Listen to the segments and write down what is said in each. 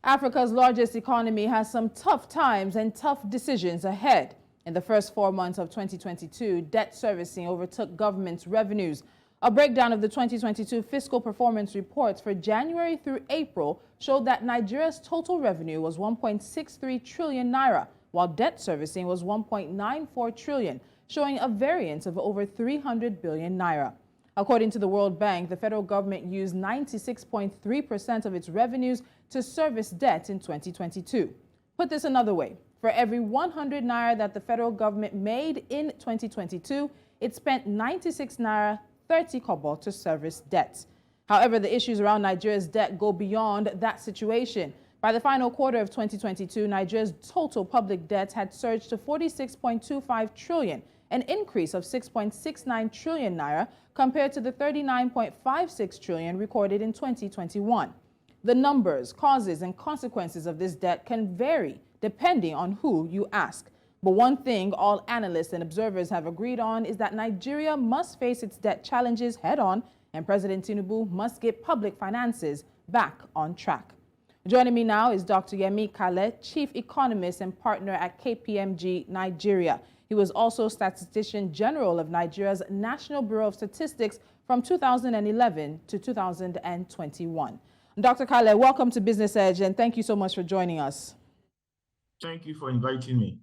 Africa's largest economy has some tough times and tough decisions ahead. In the first 4 months of 2022, debt servicing overtook government's revenues. A breakdown of the 2022 fiscal performance reports for January through April showed that Nigeria's total revenue was 1.63 trillion naira, while debt servicing was 1.94 trillion, showing a variance of over 300 billion naira. According to the World Bank, the federal government used 96.3% of its revenues to service debt in 2022. Put this another way, for every 100 naira that the federal government made in 2022, it spent 96 naira 30 kobo to service debt. However, the issues around Nigeria's debt go beyond that situation. By the final quarter of 2022, Nigeria's total public debt had surged to 46.25 trillion, an increase of 6.69 trillion naira compared to the 39.56 trillion recorded in 2021. The numbers, causes, and consequences of this debt can vary depending on who you ask. But one thing all analysts and observers have agreed on is that Nigeria must face its debt challenges head on, and President Tinubu must get public finances back on track. Joining me now is Dr. Yemi Kale, Chief Economist and Partner at KPMG Nigeria. He was also Statistician General of Nigeria's National Bureau of Statistics from 2011 to 2021. Dr. Kale, welcome to Business Edge, and thank you so much for joining us. Thank you for inviting me.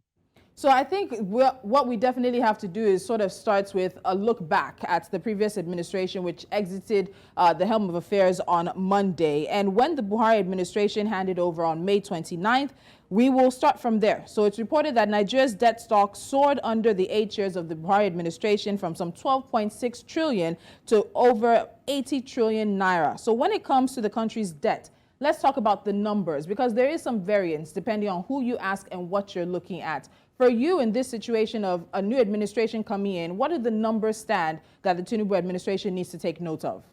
So I think what we definitely have to do is sort of starts with a look back at the previous administration, which exited the helm of affairs on Monday. And when the Buhari administration handed over on May 29th, we will start from there. So it's reported that Nigeria's debt stock soared under the 8 years of the Buhari administration from some 12.6 trillion to over 80 trillion naira. So when it comes to the country's debt, let's talk about the numbers, because there is some variance depending on who you ask and what you're looking at. For you, in this situation of a new administration coming in, what do the numbers stand that the Tinubu administration needs to take note of?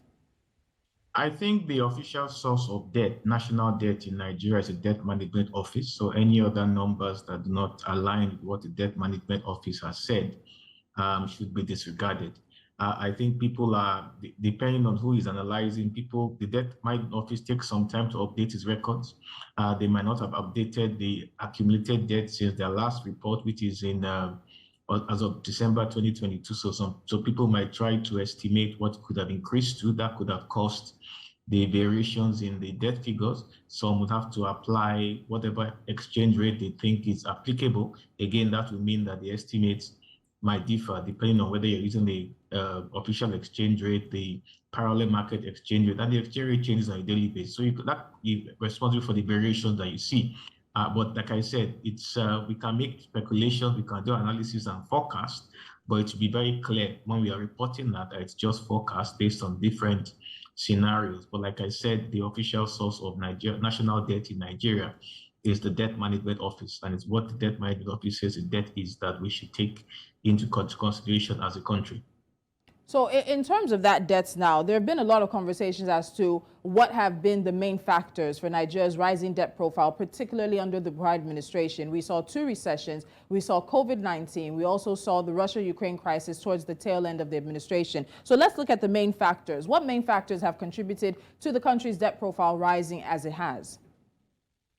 I think the official source of debt, national debt in Nigeria, is the Debt Management Office. So any other numbers that do not align with what the Debt Management Office has said should be disregarded. I think people are, depending on who is analyzing, the Debt Management Office takes some time to update its records. They might not have updated the accumulated debt since their last report, which is in as of December 2022. So people might try to estimate what could have increased to, that could have caused the variations in the debt figures. Some would have to apply whatever exchange rate they think is applicable. Again, that would mean that the estimates might differ depending on whether you're using the official exchange rate, the parallel market exchange rate, and the exchange rate changes on a daily basis. So that is responsible for the variations that you see. But like I said, it's we can make speculations, we can do analysis and forecast, but it should be very clear when we are reporting that it's just forecast based on different scenarios. But like I said, the official source of national debt in Nigeria is the Debt Management Office, and it's what the Debt Management Office says the debt is that we should take into consideration as a country. So in terms of that debt now, there have been a lot of conversations as to what have been the main factors for Nigeria's rising debt profile, particularly under the Buhari administration. We saw 2 recessions, we saw COVID-19, we also saw the Russia-Ukraine crisis towards the tail end of the administration. So let's look at the main factors. What main factors have contributed to the country's debt profile rising as it has?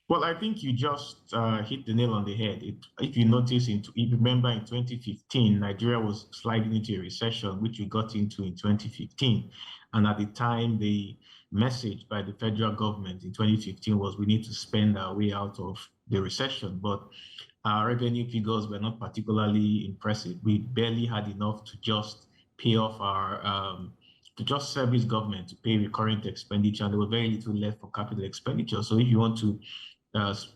Well, I think you just hit the nail on the head. If you notice, if you remember in 2015, Nigeria was sliding into a recession, which we got into in 2015. And at the time, the message by the federal government in 2015 was we need to spend our way out of the recession. But our revenue figures were not particularly impressive. We barely had enough to just pay off our to just service government, to pay recurrent expenditure, and there was very little left for capital expenditure. So if you want to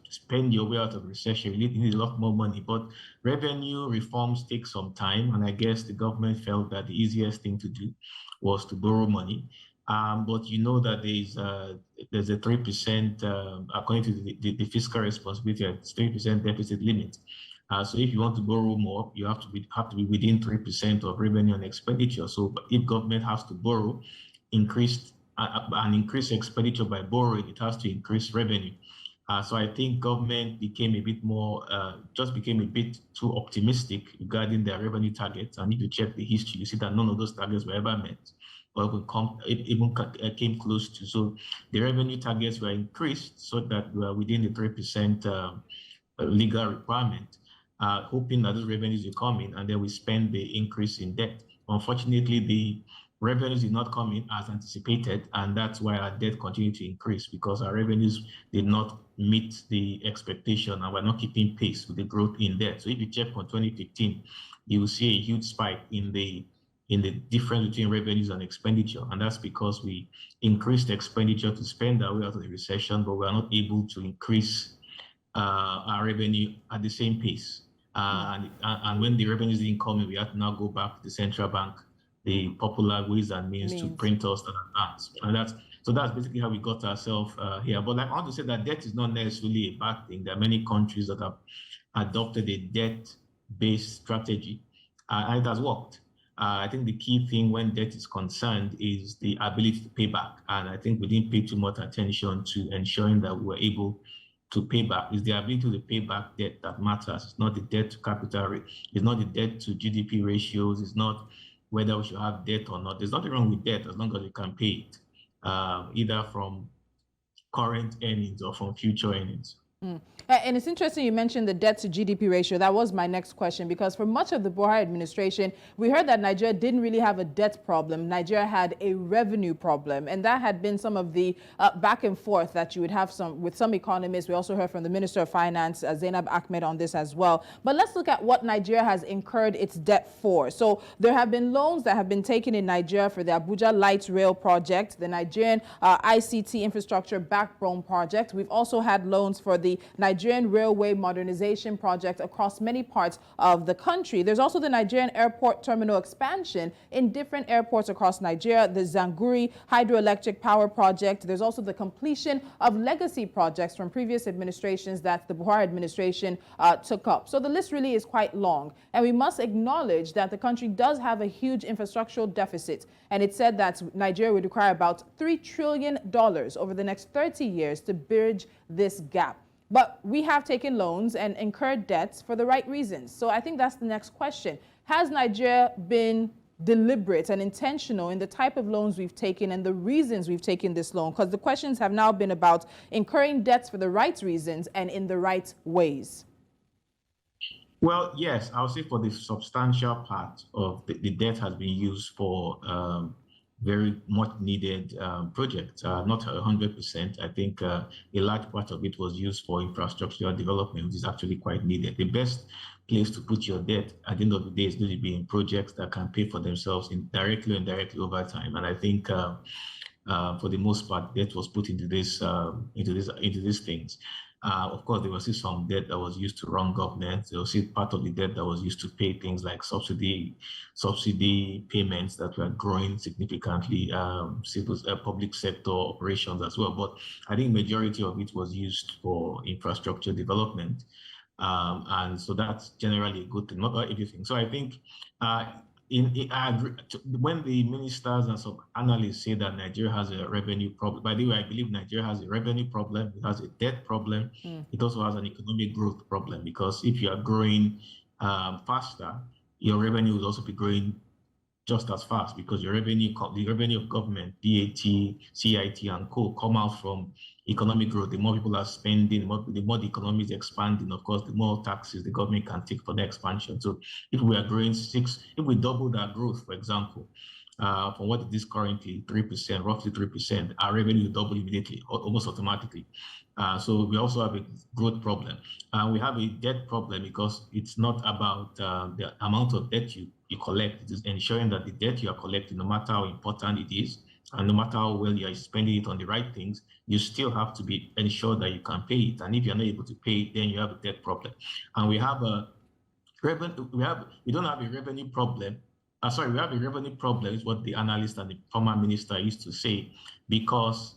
spend your way out of recession, you need a lot more money. But revenue reforms take some time, and I guess the government felt that the easiest thing to do was to borrow money. But you know that there's a 3%, according to the fiscal responsibility, 3% deficit limit. So if you want to borrow more, you have to be within 3% of revenue and expenditure. So if government has to borrow, increase expenditure by borrowing, it has to increase revenue. So I think government became a bit more, became a bit too optimistic regarding their revenue targets. And if you check the history, you see that none of those targets were ever met. or came close to. So the revenue targets were increased so that we are within the 3% legal requirement, hoping that those revenues will come in and then we spend the increase in debt. Unfortunately, the revenues did not come in as anticipated, and that's why our debt continued to increase, because our revenues did not meet the expectation and we're not keeping pace with the growth in debt. So if you check on 2015, you will see a huge spike in the difference between revenues and expenditure, and that's because we increased expenditure to spend our way out of the recession, but we are not able to increase our revenue at the same pace. And when the revenues didn't come in, we had to now go back to the central bank, the popular ways and means to print us an advance. And that's basically how we got ourselves here. But I want to say that debt is not necessarily a bad thing. There are many countries that have adopted a debt-based strategy, and it has worked. I think the key thing when debt is concerned is the ability to pay back. And I think we didn't pay too much attention to ensuring that we were able to pay back. It's the ability to pay back debt that matters. It's not the debt to capital rate. It's not the debt to GDP ratios. It's not whether we should have debt or not. There's nothing wrong with debt as long as you can pay it, either from current earnings or from future earnings. And it's interesting you mentioned the debt to GDP ratio. That was my next question, because for much of the Buhari administration, we heard that Nigeria didn't really have a debt problem. Nigeria had a revenue problem. And that had been some of the back and forth that you would have with some economists. We also heard from the Minister of Finance, Zainab Ahmed, on this as well. But let's look at what Nigeria has incurred its debt for. So there have been loans that have been taken in Nigeria for the Abuja Light Rail project, the Nigerian ICT infrastructure backbone project. We've also had loans for the Nigerian Railway Modernization Project across many parts of the country. There's also the Nigerian Airport Terminal expansion in different airports across Nigeria, the Zanguri Hydroelectric Power Project. There's also the completion of legacy projects from previous administrations that the Buhari administration took up. So the list really is quite long. And we must acknowledge that the country does have a huge infrastructural deficit. And it said that Nigeria would require about $3 trillion over the next 30 years to bridge this gap. But we have taken loans and incurred debts for the right reasons. So I think that's the next question. Has Nigeria been deliberate and intentional in the type of loans we've taken and the reasons we've taken this loan? Because the questions have now been about incurring debts for the right reasons and in the right ways. Well, yes, I would say for the substantial part of the debt has been used for very much needed projects, not 100%. I think a large part of it was used for infrastructural development, which is actually quite needed. The best place to put your debt at the end of the day is going to be in projects that can pay for themselves directly or indirectly over time. And I think for the most part, debt was put into these things. Of course, there was still some debt that was used to run government. There was still part of the debt that was used to pay things like subsidy payments that were growing significantly, public sector operations as well. But I think majority of it was used for infrastructure development. And so that's generally a good thing, not everything. So I think when the ministers and some analysts say that Nigeria has a revenue problem, by the way, I believe Nigeria has a revenue problem, it has a debt problem, it also has an economic growth problem, because if you are growing faster, your revenue will also be growing just as fast, because the revenue of government, VAT, CIT, and co come out from economic growth. The more people are spending, the more the economy is expanding. Of course, the more taxes the government can take for the expansion. So if we are growing if we double that growth, for example, from what it is currently 3%, roughly 3%, our revenue will double immediately, almost automatically. So we also have a growth problem. We have a debt problem because it's not about the amount of debt you collect. It is ensuring that the debt you are collecting, no matter how important it is, and no matter how well you are spending it on the right things, you still have to be ensured that you can pay it. And if you're not able to pay it, then you have a debt problem. And we have a we don't have a revenue problem. We have a revenue problem, is what the analyst and the former minister used to say, because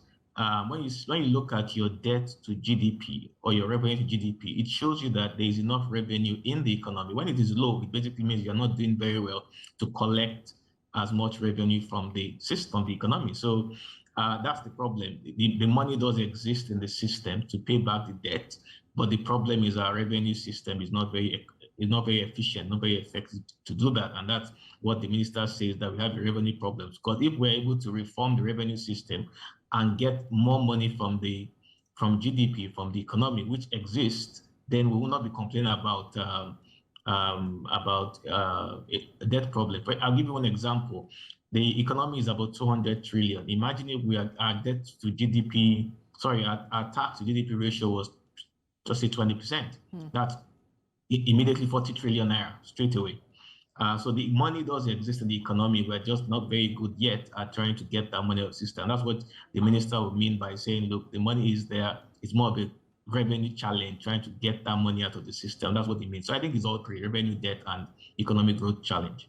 when you look at your debt to GDP or your revenue to GDP, it shows you that there is enough revenue in the economy. When it is low, it basically means you're not doing very well to collect as much revenue from the system, the economy. So that's the problem. The money does exist in the system to pay back the debt, but the problem is our revenue system is not very not very efficient, not very effective to do that. And that's what the minister says, that we have revenue problems. Because if we're able to reform the revenue system and get more money from GDP, from the economy, which exists, then we will not be complaining about a debt problem. But I'll give you one example. The economy is about 200 trillion. Imagine if our debt to GDP, our tax to GDP ratio was just say 20%. That's immediately 40 trillion naira straight away. So the money does exist in the economy. We're just not very good yet at trying to get that money out of the system. That's what the minister would mean by saying, look, the money is there. It's more of a revenue challenge, trying to get that money out of the system. That's what it means. So I think it's all three: revenue, debt, and economic growth challenge.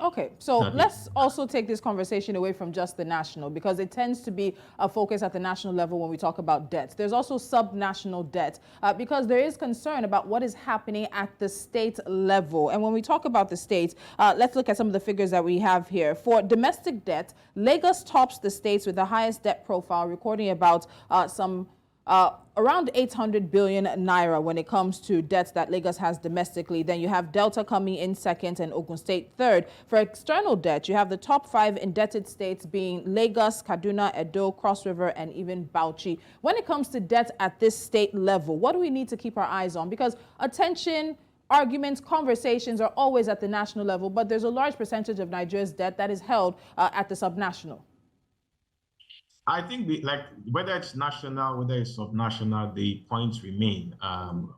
Okay, so let's also take this conversation away from just the national, because it tends to be a focus at the national level when we talk about debt. There's also subnational debt because there is concern about what is happening at the state level. And when we talk about the states, let's look at some of the figures that we have here. For domestic debt, Lagos tops the states with the highest debt profile, recording about around 800 billion naira when it comes to debts that Lagos has domestically. Then you have Delta coming in second and Ogun State third. For external debt, you have the top 5 indebted states being Lagos, Kaduna, Edo, Cross River, and even Bauchi. When it comes to debt at this state level, what do we need to keep our eyes on? Because attention, arguments, conversations are always at the national level, but there's a large percentage of Nigeria's debt that is held at the subnational. I think whether it's national, whether it's subnational, the points remain.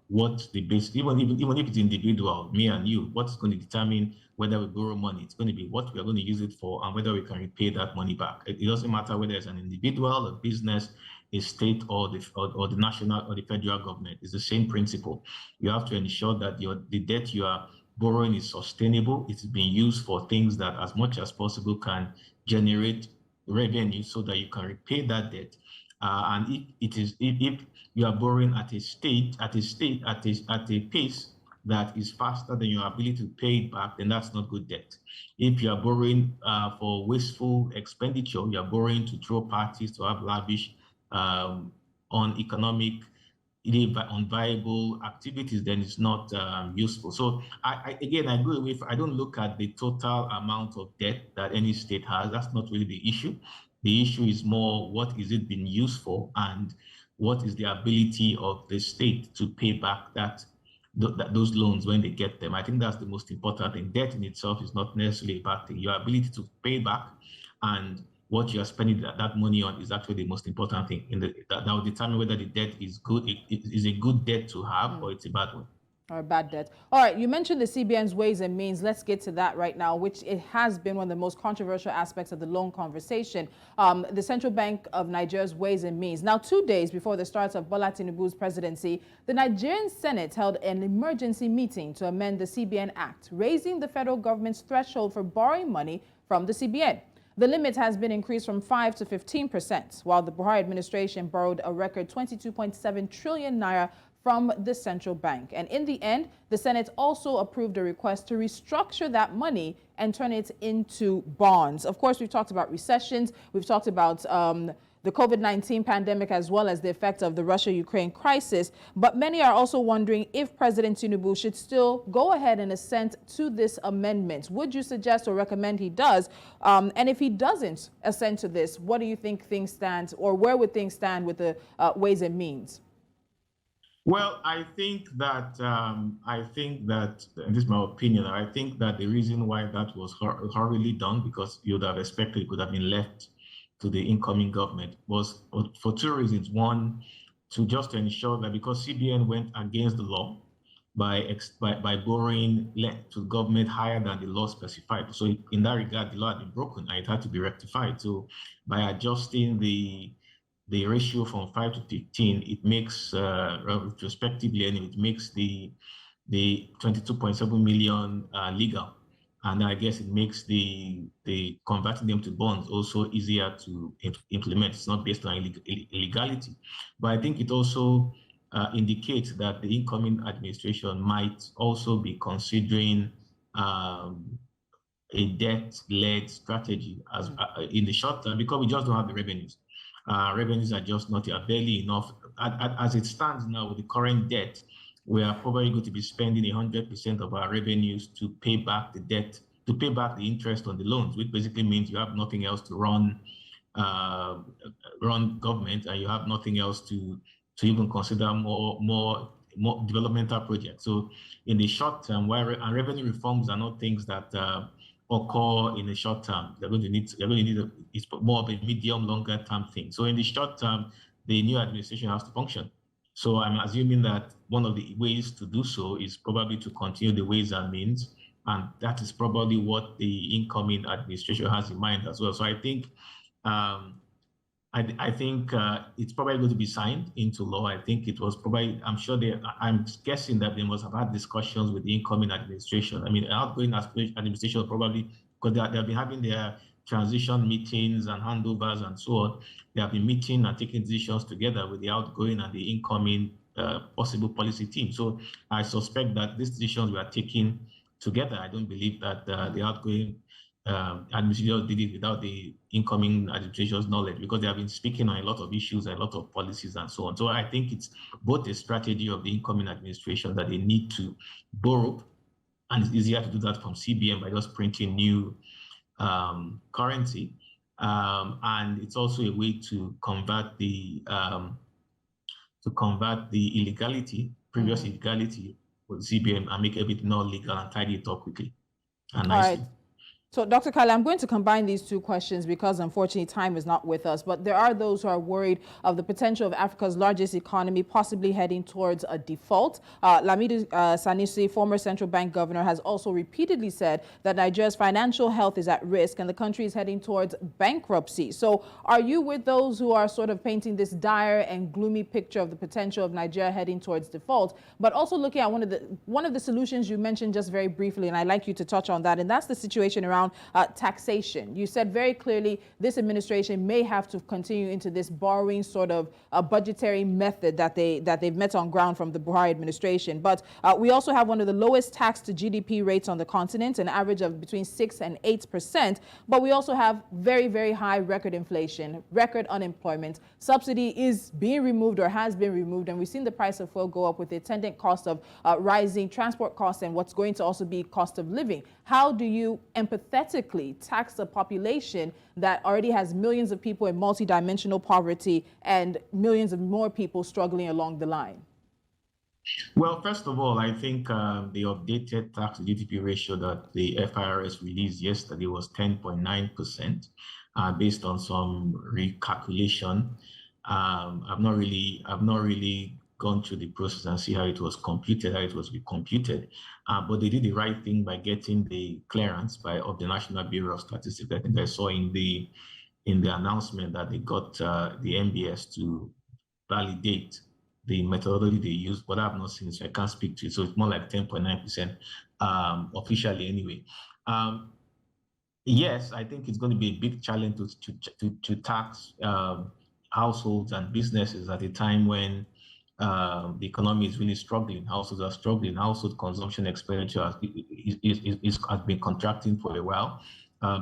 What the base, even if it's individual, me and you, what's going to determine whether we borrow money? It's going to be what we are going to use it for and whether we can repay that money back. It doesn't matter whether it's an individual, a business, a state, or the national or the federal government. It's the same principle. You have to ensure that the debt you are borrowing is sustainable. It's being used for things that, as much as possible, can generate revenue so that you can repay that debt. And if you are borrowing at a pace that is faster than your ability to pay it back, then that's not good debt. If you are borrowing for wasteful expenditure, you are borrowing to throw parties, to have lavish unviable activities, then it's not useful. So I agree with, I don't look at the total amount of debt that any state has. That's not really the issue. The issue is more, what is it being used for, and what is the ability of the state to pay back those loans when they get them. I think that's the most important thing. Debt in itself is not necessarily a bad thing. Your ability to pay back and what you are spending that money on is actually the most important thing. That will determine whether the debt is good. It is a good debt to have, or it's a bad one. Or a bad debt. All right, you mentioned the CBN's ways and means. Let's get to that right now, which it has been one of the most controversial aspects of the loan conversation. The Central Bank of Nigeria's ways and means. Now, 2 days before the start of Bola Tinubu's presidency, the Nigerian Senate held an emergency meeting to amend the CBN Act, raising the federal government's threshold for borrowing money from the CBN. The limit has been increased from 5% to 15%, while the Buhari administration borrowed a record 22.7 trillion naira from the central bank. And in the end, the Senate also approved a request to restructure that money and turn it into bonds. Of course, we've talked about recessions. We've talked about the COVID-19 pandemic, as well as the effect of the Russia-Ukraine crisis. But many are also wondering if President Tinubu should still go ahead and assent to this amendment. Would you suggest or recommend he does? And if he doesn't assent to this, what do you think things stand, or where would things stand with the ways and means? Well, I think that, and this is my opinion, I think that the reason why that was hurriedly done, because you would have expected it could have been left to the incoming government, was for 2 reasons. One, to just ensure that, because CBN went against the law by borrowing to government higher than the law specified. So in that regard, the law had been broken and it had to be rectified. So by adjusting the ratio from 5 to 15, it makes, retrospectively, and it makes the 22.7 million legal. And I guess it makes the converting them to bonds also easier to implement. It's not based on illegality. But I think it also indicates that the incoming administration might also be considering a debt-led strategy in the short term, because we just don't have the revenues. Revenues are just not barely enough. As it stands now with the current debt, we are probably going to be spending 100% of our revenues to pay back the debt, to pay back the interest on the loans, which basically means you have nothing else to run government, and you have nothing else to even consider more developmental projects. So in the short term, and revenue reforms are not things that occur in the short term. It's more of a medium, longer term thing. So in the short term, the new administration has to function. So I'm assuming that one of the ways to do so is probably to continue the ways and means, and that is probably what the incoming administration has in mind as well. So I think it's probably going to be signed into law. I think it was probably, I'm guessing that they must have had discussions with the incoming administration. I mean, outgoing administration probably, because they'll be having their transition meetings and handovers and so on. They have been meeting and taking decisions together with the outgoing and the incoming possible policy team. So I suspect that these decisions were taken together. I don't believe that the outgoing administration did it without the incoming administration's knowledge, because they have been speaking on a lot of issues, a lot of policies and so on. So I think it's both a strategy of the incoming administration that they need to borrow, and it's easier to do that from CBN by just printing new currency. And it's also a way to combat the illegality, previous illegality with CBN, and make everything not legal and tidy it up quickly and nicely. All right. So, Dr. Kale, I'm going to combine these two questions because, unfortunately, time is not with us. But there are those who are worried of the potential of Africa's largest economy possibly heading towards a default. Lamido Sanusi, former central bank governor, has also repeatedly said that Nigeria's financial health is at risk and the country is heading towards bankruptcy. So are you with those who are sort of painting this dire and gloomy picture of the potential of Nigeria heading towards default, but also looking at one of the solutions you mentioned just very briefly, and I'd like you to touch on that, and that's the situation around taxation? You said very clearly this administration may have to continue into this borrowing sort of budgetary method that they've met on ground from the Buhari administration. But we also have one of the lowest tax to GDP rates on the continent, an average of between 6 and 8%. But we also have very, very high record inflation, record unemployment. Subsidy is being removed or has been removed, and we've seen the price of fuel go up with the attendant cost of rising transport costs and what's going to also be cost of living. How do you empathetically tax a population that already has millions of people in multidimensional poverty and millions of more people struggling along the line? Well, first of all, I think the updated tax to GDP ratio that the FIRS released yesterday was 10.9%, based on some recalculation. I've not really gone through the process and see how it was computed, how it was recomputed. But they did the right thing by getting the clearance of the National Bureau of Statistics. I think I saw in the announcement that they got the NBS to validate the methodology they use, but I've not seen it, so I can't speak to it. So it's more like 10.9% officially anyway. Yes, I think it's going to be a big challenge to tax households and businesses at a time when the economy is really struggling. Households are struggling. Household consumption expenditure has been contracting for a while.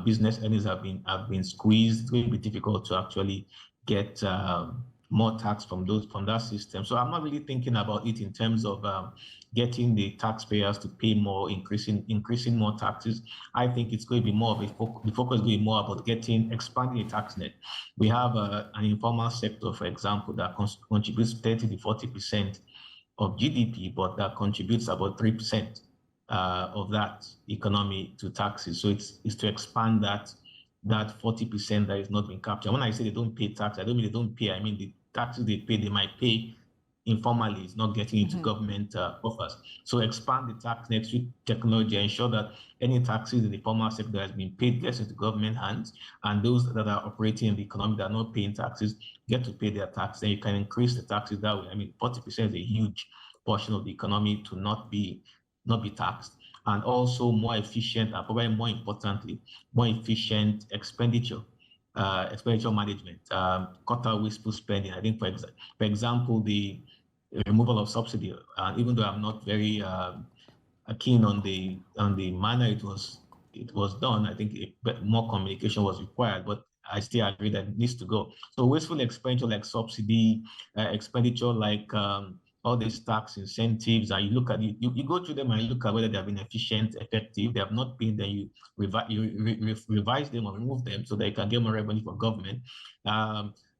Business earnings have been squeezed. It's going to be difficult to actually get more tax from that system. So I'm not really thinking about it in terms of getting the taxpayers to pay more, increasing more taxes. I think it's going to be more of the focus is going to be more about expanding the tax net. We have an informal sector, for example, that contributes 30 to 40% of GDP, but that contributes about 3% of that economy to taxes. So it's to expand that 40% that is not being captured. When I say they don't pay tax, I don't mean they don't pay. I mean the taxes they pay, they might pay informally. It's not getting into government coffers. So expand the tax net through technology, ensure that any taxes in the formal sector that has been paid gets into government hands, and those that are operating in the economy that are not paying taxes get to pay their tax. Then you can increase the taxes that way. I mean, 40% is a huge portion of the economy to not be taxed. And also more efficient, and probably more importantly, more efficient expenditure management, cut out wasteful spending. I think, for example, the removal of subsidy, even though I'm not very keen on the manner it was done, I think more communication was required, but I still agree that it needs to go. So wasteful expenditure like subsidy, expenditure like all these tax incentives, and you look at it, you go through them and you look at whether they have been efficient, effective. They have not been, then you revise them or remove them so that you can get more revenue for government.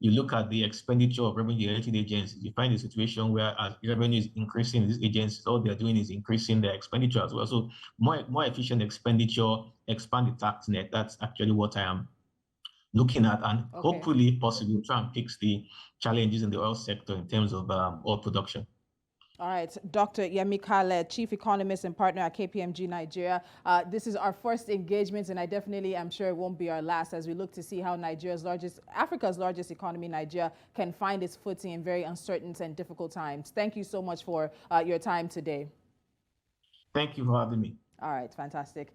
You look at the expenditure of revenue generating agencies. You find a situation where as revenue is increasing, these agencies, all they're doing is increasing their expenditure as well. So more efficient expenditure, expand the tax net. That's actually what I am looking at, and hopefully possibly try and fix the challenges in the oil sector in terms of oil production. All right, Dr. Yemi Kale, Chief Economist and Partner at KPMG Nigeria. This is our first engagement, and I definitely am sure it won't be our last as we look to see how Africa's largest economy, Nigeria, can find its footing in very uncertain and difficult times. Thank you so much for your time today. Thank you for having me. All right, fantastic.